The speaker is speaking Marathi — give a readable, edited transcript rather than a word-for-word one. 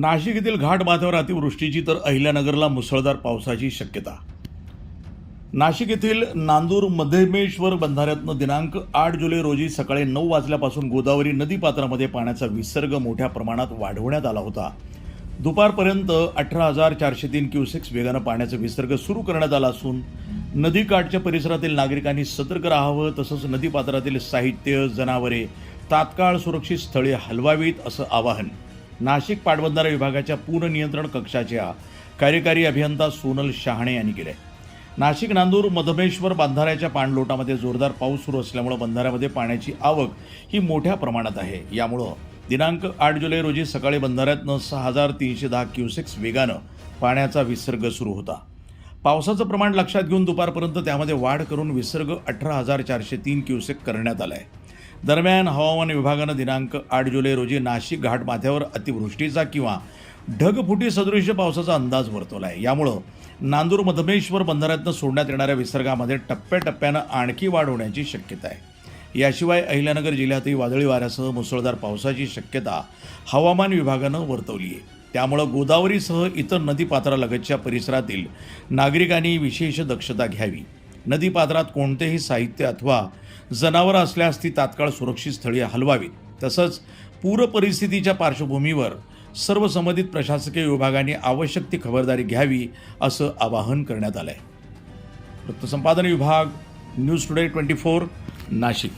नाशिक येथील घाट बांधावर अतिवृष्टीची तर अहिल्यानगरला मुसळधार पावसाची शक्यता। नाशिक येथील नांदूर मध्यमेश्वर बंधाऱ्यातून दिनांक 8 जुलै रोजी सकाळी 9 वाजल्यापासून गोदावरी नदीपात्रामध्ये पाण्याचा विसर्ग मोठ्या प्रमाणात वाढवण्यात आला होता। दुपारपर्यंत 18,403 क्युसेक्स वेगाने पाण्याचा विसर्ग सुरू करण्यात आला असून नदीकाठच्या परिसरातील नागरिकांनी सतर्क राहावं, तसंच नदीपात्रातील साहित्य, जनावरे तात्काळ सुरक्षित स्थळी हलवावीत असं आवाहन नाशिक पाटबंधारा विभागाच्या पूरनियंत्रण कक्षाच्या कार्यकारी अभियंता सोनल शहाणे यांनी केले। नाशिक नांदूर मध्यमेश्वर बंधाऱ्याच्या पाणलोटामध्ये जोरदार पाऊस सुरू असल्यामुळे बंधाऱ्यामध्ये पाण्याची आवक ही मोठ्या प्रमाणात आहे। यामुळे दिनांक 8 जुलै रोजी सकाळी बंधाऱ्यातनं 6,310 क्युसेक्स वेगानं पाण्याचा विसर्ग सुरू होता। पावसाचं प्रमाण लक्षात घेऊन दुपारपर्यंत त्यामध्ये वाढ करून विसर्ग 18,403 क्युसेक करण्यात आला आहे। दरम्यान हवामान विभागानं दिनांक 8 जुलै रोजी नाशिक घाटमाथ्यावर अतिवृष्टीचा किंवा ढगफुटी सदृश्य पावसाचा अंदाज वर्तवला आहे। यामुळं नांदूर मध्यमेश्वर बंधाऱ्यातनं सोडण्यात येणाऱ्या विसर्गामध्ये टप्प्याटप्प्यानं आणखी वाढ होण्याची शक्यता आहे। याशिवाय अहिल्यानगर जिल्ह्यातही वादळी वाऱ्यासह मुसळधार पावसाची शक्यता हवामान विभागानं वर्तवली आहे। त्यामुळं गोदावरीसह इतर नदीपात्रालगतच्या परिसरातील नागरिकांनी विशेष दक्षता घ्यावी। नदीपात्रात कोणतेही साहित्य अथवा जनावरं असल्यास ती तात्काळ सुरक्षित स्थळी हलवावीत। तसंच पूर परिस्थितीच्या पार्श्वभूमीवर सर्व संबंधित प्रशासकीय विभागांनी आवश्यक ती खबरदारी घ्यावी असं आवाहन करण्यात आलं आहे। वृत्तसंपादन विभाग, न्यूज टुडे 24, नाशिक।